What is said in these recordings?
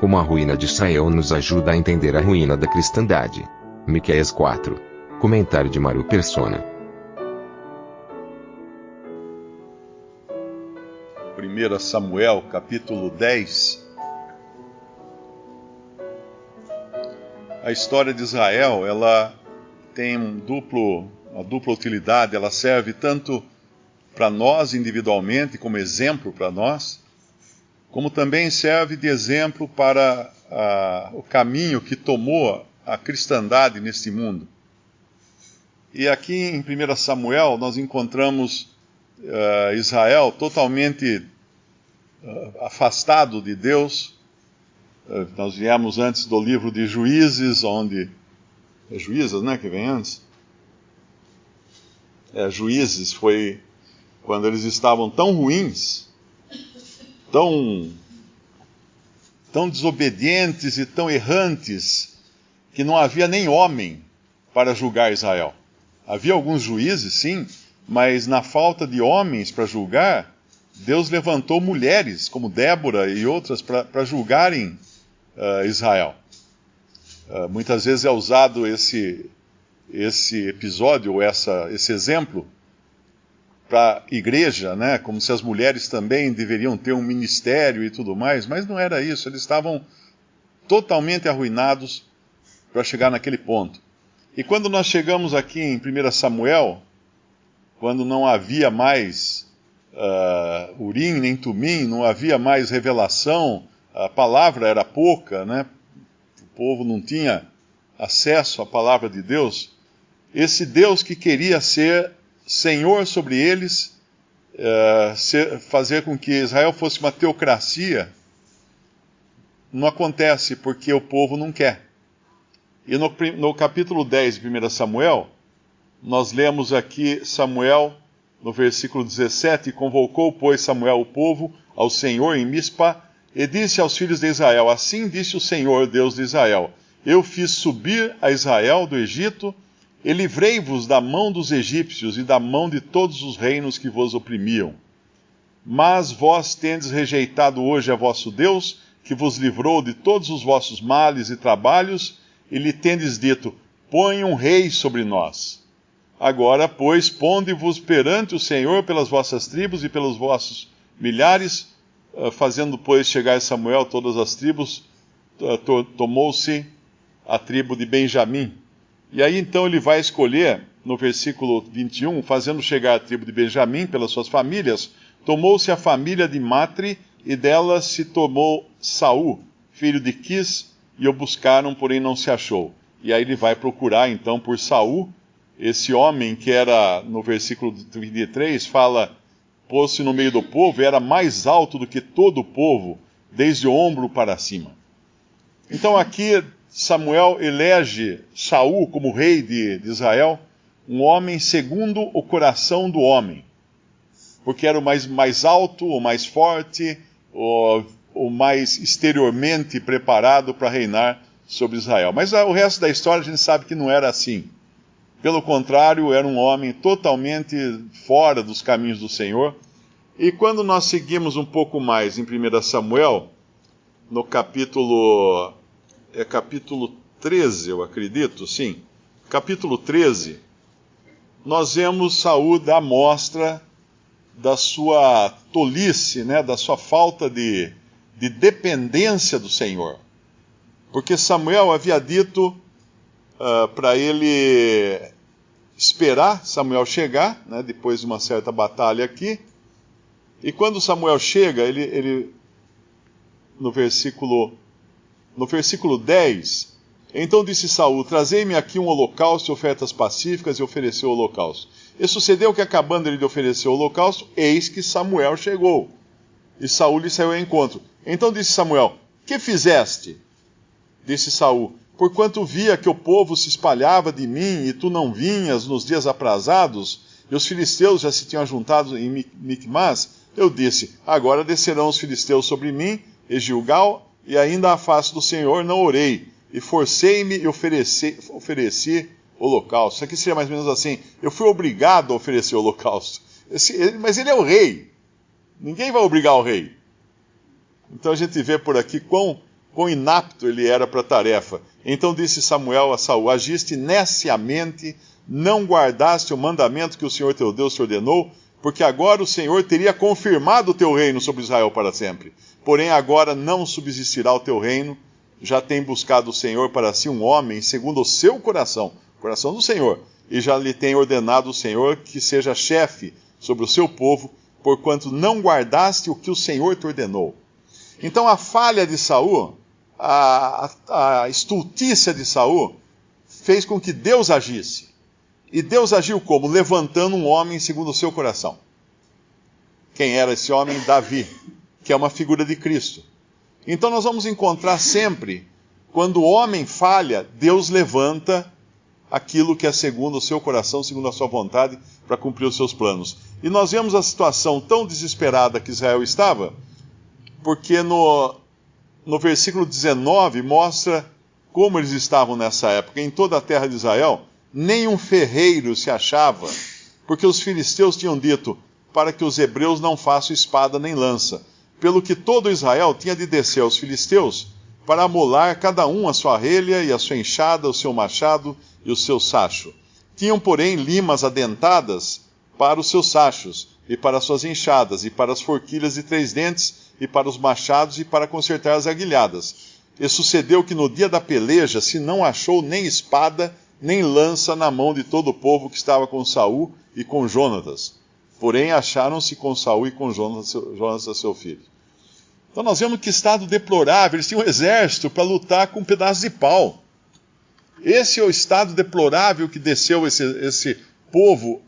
Como a ruína de Israel nos ajuda a entender a ruína da cristandade. Miqueias 4. Comentário de Maru Persona. 1 Samuel, capítulo 10. A história de Israel, ela tem uma dupla utilidade. Ela serve tanto para nós individualmente, como exemplo para nós, como também serve de exemplo para o caminho que tomou a cristandade neste mundo. E aqui em 1 Samuel nós encontramos Israel totalmente afastado de Deus. Nós viemos antes do livro de Juízes, onde... É Juízes, né, que vem antes? Juízes foi quando eles estavam tão ruins, tão desobedientes e tão errantes, que não havia nem homem para julgar Israel. Havia alguns juízes, sim, mas na falta de homens para julgar, Deus levantou mulheres, como Débora e outras, para julgarem Israel. Muitas vezes é usado esse episódio, ou esse exemplo, para a igreja, né? Como se as mulheres também deveriam ter um ministério e tudo mais, mas não era isso. Eles estavam totalmente arruinados para chegar naquele ponto. E quando nós chegamos aqui em 1 Samuel, quando não havia mais Urim nem Tumim, não havia mais revelação, a palavra era pouca, né? O povo não tinha acesso à palavra de Deus. Esse Deus que queria ser Senhor sobre eles, fazer com que Israel fosse uma teocracia, não acontece porque o povo não quer. E no capítulo 10 de 1 Samuel, nós lemos aqui Samuel, no versículo 17, convocou, pois, Samuel o povo ao Senhor em Mispa, e disse aos filhos de Israel, assim disse o Senhor, Deus de Israel, eu fiz subir a Israel do Egito, e livrei-vos da mão dos egípcios e da mão de todos os reinos que vos oprimiam. Mas vós tendes rejeitado hoje a vosso Deus, que vos livrou de todos os vossos males e trabalhos, e lhe tendes dito, põe um rei sobre nós. Agora, pois, ponde-vos perante o Senhor pelas vossas tribos e pelos vossos milhares, fazendo, pois, chegar Samuel todas as tribos, tomou-se a tribo de Benjamim. E aí então ele vai escolher, no versículo 21, fazendo chegar a tribo de Benjamim pelas suas famílias, tomou-se a família de Matri, e dela se tomou Saul, filho de Quis, e o buscaram, porém não se achou. E aí ele vai procurar então por Saul, esse homem que era, no versículo 23, fala, pôs-se no meio do povo, e era mais alto do que todo o povo, desde o ombro para cima. Então aqui Samuel elege Saul como rei de Israel, um homem segundo o coração do homem, porque era o mais alto, o mais forte, o mais exteriormente preparado para reinar sobre Israel. Mas o resto da história a gente sabe que não era assim. Pelo contrário, era um homem totalmente fora dos caminhos do Senhor. E quando nós seguimos um pouco mais em 1 Samuel, no capítulo 13, eu acredito, sim. Capítulo 13, nós vemos Saul dar mostra da sua tolice, né, da sua falta de dependência do Senhor. Porque Samuel havia dito para ele esperar Samuel chegar, né, depois de uma certa batalha aqui. E quando Samuel chega, ele no versículo 10, então disse Saul, trazei-me aqui um holocausto e ofertas pacíficas, e ofereceu o holocausto. E sucedeu que, acabando ele de oferecer o holocausto, eis que Samuel chegou. E Saul lhe saiu ao encontro. Então disse Samuel, que fizeste? Disse Saul, porquanto via que o povo se espalhava de mim, e tu não vinhas nos dias aprazados, e os filisteus já se tinham juntado em Micmas, eu disse, agora descerão os filisteus sobre mim, e Gilgal, e ainda à face do Senhor não orei, e forcei-me e ofereci holocausto. Isso aqui seria mais ou menos assim, eu fui obrigado a oferecer holocausto. Mas ele é o rei, ninguém vai obrigar o rei. Então a gente vê por aqui quão quão inapto ele era para a tarefa. Então disse Samuel a Saul: agiste neciamente, não guardaste o mandamento que o Senhor teu Deus te ordenou, porque agora o Senhor teria confirmado o teu reino sobre Israel para sempre. Porém agora não subsistirá o teu reino, já tem buscado o Senhor para si um homem segundo o seu coração, o coração do Senhor, e já lhe tem ordenado o Senhor que seja chefe sobre o seu povo, porquanto não guardaste o que o Senhor te ordenou. Então a falha de Saul, a estultícia de Saul, fez com que Deus agisse. E Deus agiu como? Levantando um homem segundo o seu coração. Quem era esse homem? Davi, que é uma figura de Cristo. Então nós vamos encontrar sempre, quando o homem falha, Deus levanta aquilo que é segundo o seu coração, segundo a sua vontade, para cumprir os seus planos. E nós vemos a situação tão desesperada que Israel estava, porque no versículo 19 mostra como eles estavam nessa época. Em toda a terra de Israel, nenhum ferreiro se achava, porque os filisteus tinham dito, para que os hebreus não façam espada nem lança. Pelo que todo Israel tinha de descer aos filisteus, para amolar cada um a sua relha e a sua enxada, o seu machado e o seu sacho. Tinham, porém, limas adentadas para os seus sachos, e para as suas enxadas, e para as forquilhas de 3 dentes, e para os machados, e para consertar as aguilhadas. E sucedeu que no dia da peleja se não achou nem espada, nem lança na mão de todo o povo que estava com Saul e com Jonatas. Porém, acharam-se com Saul e com Jonatas, seu filho. Então nós vemos que estado deplorável, eles tinham um exército para lutar com um pedaço de pau. Esse é o estado deplorável que desceu esse povo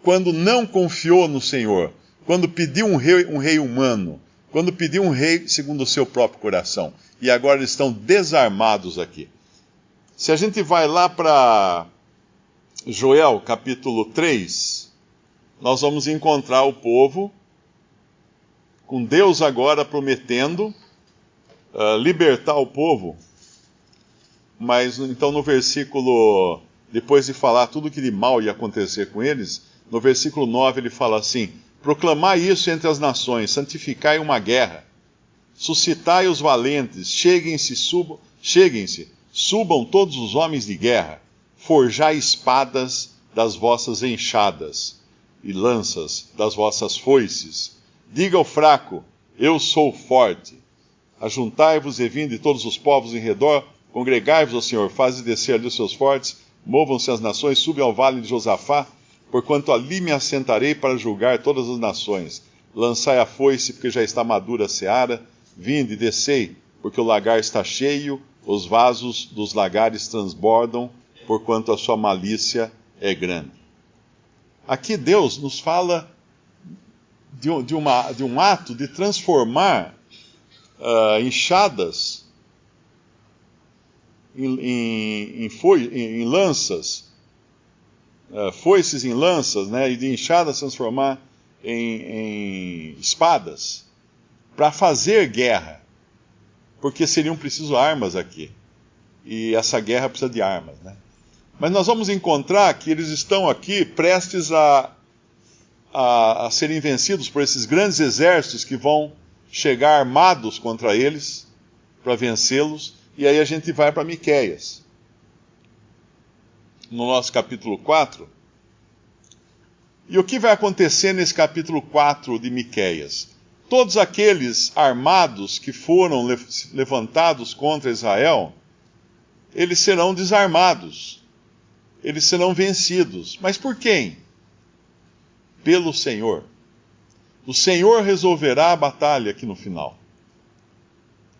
quando não confiou no Senhor, quando pediu um rei humano, quando pediu um rei segundo o seu próprio coração. E agora eles estão desarmados aqui. Se a gente vai lá para Joel, capítulo 3, nós vamos encontrar o povo com Deus agora prometendo libertar o povo. Mas então no versículo, depois de falar tudo que de mal ia acontecer com eles, no versículo 9 ele fala assim: proclamai isso entre as nações, santificai uma guerra, suscitai os valentes, cheguem-se, subam todos os homens de guerra, forjai espadas das vossas enxadas e lanças das vossas foices. Diga ao fraco, eu sou forte. Ajuntai-vos e vinde todos os povos em redor, congregai-vos ao Senhor, faze descer ali os seus fortes, movam-se as nações, subam ao vale de Josafá, porquanto ali me assentarei para julgar todas as nações. Lançai a foice, porque já está madura a seara, vinde, descei, porque o lagar está cheio, os vasos dos lagares transbordam, porquanto a sua malícia é grande. Aqui Deus nos fala de um ato de transformar enxadas em lanças, foices em lanças, né, e de enxadas transformar em espadas, para fazer guerra, porque seriam preciso armas aqui, e essa guerra precisa de armas, né? Mas nós vamos encontrar que eles estão aqui prestes a serem vencidos por esses grandes exércitos que vão chegar armados contra eles, para vencê-los, e aí a gente vai para Miqueias. No nosso capítulo 4. E o que vai acontecer nesse capítulo 4 de Miqueias? Todos aqueles armados que foram levantados contra Israel, eles serão desarmados, eles serão vencidos. Mas por quem? Pelo Senhor. O Senhor resolverá a batalha aqui no final.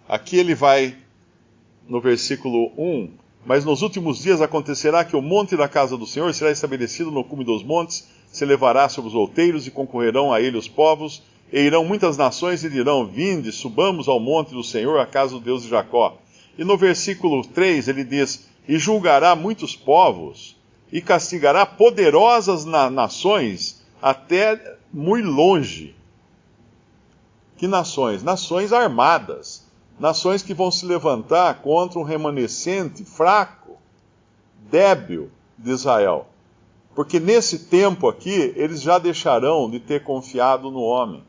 Aqui ele vai, no versículo 1, mas nos últimos dias acontecerá que o monte da casa do Senhor será estabelecido no cume dos montes, se elevará sobre os outeiros e concorrerão a ele os povos, e irão muitas nações e dirão, vinde, subamos ao monte do Senhor, a casa do Deus de Jacó. E no versículo 3 ele diz, e julgará muitos povos, e castigará poderosas nações, até muito longe. Que nações? Nações armadas. Nações que vão se levantar contra um remanescente fraco, débil de Israel. Porque nesse tempo aqui, eles já deixarão de ter confiado no homem.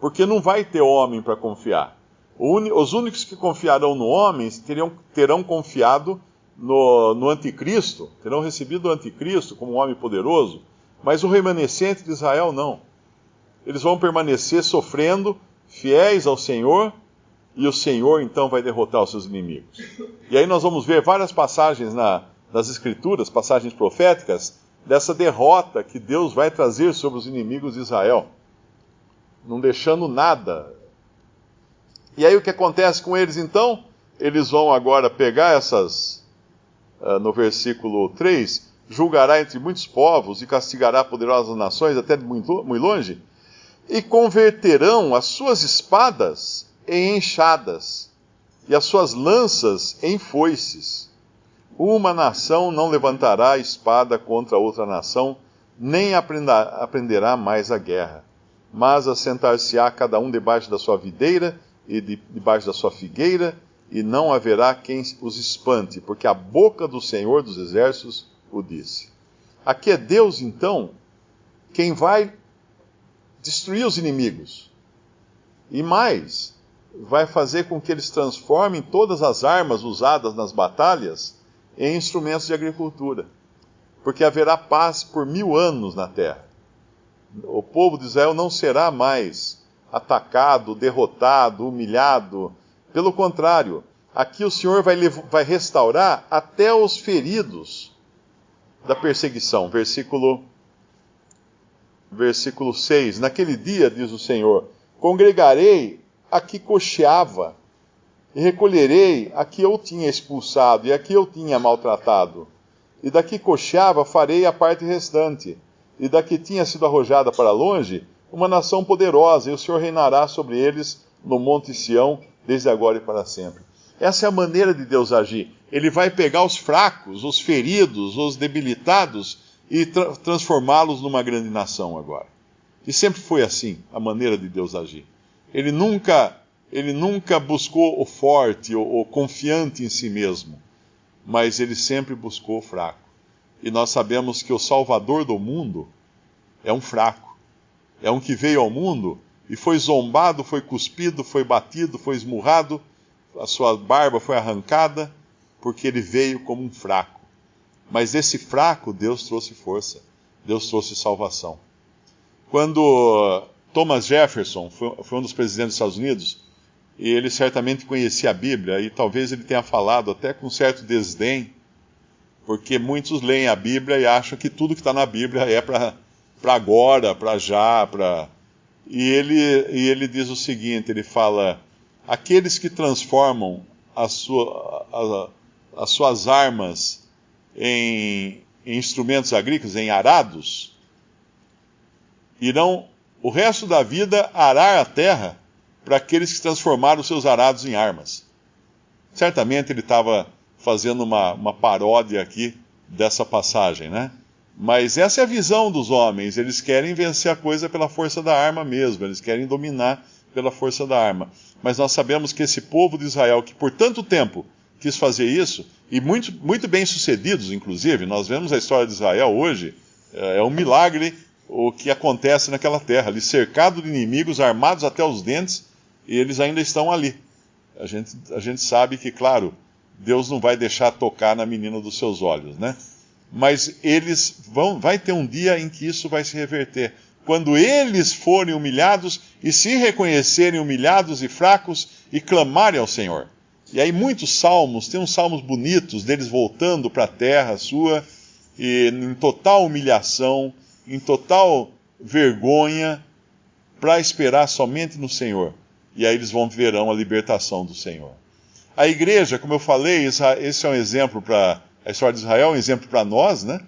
Porque não vai ter homem para confiar. Os únicos que confiarão no homem terão confiado no anticristo, terão recebido o anticristo como um homem poderoso, mas o remanescente de Israel não. Eles vão permanecer sofrendo, fiéis ao Senhor, e o Senhor então vai derrotar os seus inimigos. E aí nós vamos ver várias passagens nas Escrituras, passagens proféticas, dessa derrota que Deus vai trazer sobre os inimigos de Israel, não deixando nada. E aí o que acontece com eles então? Eles vão agora pegar no versículo 3, julgará entre muitos povos e castigará poderosas nações até de muito longe, e converterão as suas espadas em enxadas e as suas lanças em foices. Uma nação não levantará espada contra outra nação, nem aprenderá mais a guerra, mas assentar-se-á cada um debaixo da sua videira e debaixo da sua figueira, e não haverá quem os espante, porque a boca do Senhor dos Exércitos o disse. Aqui é Deus, então, quem vai destruir os inimigos. E mais, vai fazer com que eles transformem todas as armas usadas nas batalhas em instrumentos de agricultura. Porque haverá paz por 1000 anos na terra. O povo de Israel não será mais atacado, derrotado, humilhado. Pelo contrário, aqui o Senhor vai restaurar até os feridos da perseguição. Versículo 6. Naquele dia, diz o Senhor, congregarei a que cocheava, e recolherei a que eu tinha expulsado, e a que eu tinha maltratado. E da que cocheava farei a parte restante, e da que tinha sido arrojada para longe, uma nação poderosa, e o Senhor reinará sobre eles no monte Sião, desde agora e para sempre. Essa é a maneira de Deus agir. Ele vai pegar os fracos, os feridos, os debilitados e transformá-los numa grande nação agora. E sempre foi assim, a maneira de Deus agir. Ele nunca buscou o forte, o confiante em si mesmo, mas ele sempre buscou o fraco. E nós sabemos que o Salvador do mundo é um fraco. É um que veio ao mundo e foi zombado, foi cuspido, foi batido, foi esmurrado, a sua barba foi arrancada, porque ele veio como um fraco. Mas esse fraco, Deus trouxe força, Deus trouxe salvação. Quando Thomas Jefferson foi um dos presidentes dos Estados Unidos, e ele certamente conhecia a Bíblia, e talvez ele tenha falado até com certo desdém, porque muitos leem a Bíblia e acham que tudo que está na Bíblia é para agora, para já, E ele diz o seguinte, ele fala, aqueles que transformam as suas armas em instrumentos agrícolas, em arados, irão o resto da vida arar a terra para aqueles que transformaram os seus arados em armas. Certamente ele estava fazendo uma paródia aqui dessa passagem, né? Mas essa é a visão dos homens, eles querem vencer a coisa pela força da arma mesmo, eles querem dominar pela força da arma. Mas nós sabemos que esse povo de Israel, que por tanto tempo quis fazer isso, e muito, muito bem sucedidos, inclusive, nós vemos a história de Israel hoje, é um milagre o que acontece naquela terra, ali cercado de inimigos, armados até os dentes, e eles ainda estão ali. A gente sabe que, claro, Deus não vai deixar tocar na menina dos seus olhos, né? Mas vai ter um dia em que isso vai se reverter. Quando eles forem humilhados e se reconhecerem humilhados e fracos e clamarem ao Senhor. E aí muitos salmos, tem uns salmos bonitos deles voltando para a terra sua, e em total humilhação, em total vergonha, para esperar somente no Senhor. E aí eles verão a libertação do Senhor. A igreja, como eu falei, esse é um exemplo para a história de Israel, é um exemplo para nós, né?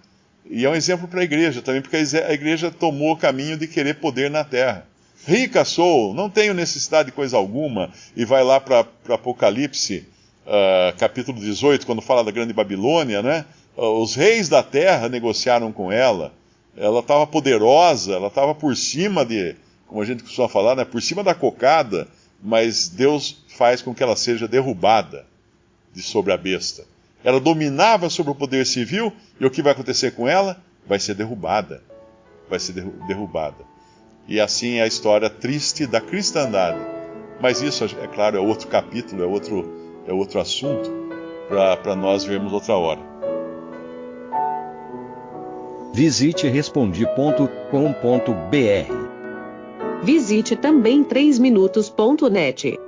E é um exemplo para a igreja também, porque a igreja tomou o caminho de querer poder na terra. Rica sou, não tenho necessidade de coisa alguma, e vai lá para Apocalipse, capítulo 18, quando fala da grande Babilônia, né? Os reis da terra negociaram com ela estava poderosa, ela estava por cima como a gente costuma falar, né? Por cima da cocada, mas Deus faz com que ela seja derrubada de sobre a besta. Ela dominava sobre o poder civil, e o que vai acontecer com ela? Vai ser derrubada. Vai ser derrubada. E assim é a história triste da cristandade. Mas isso, é claro, é outro capítulo, é outro assunto, para nós vermos outra hora. Visite Respondi.com.br. Visite também 3minutos.net.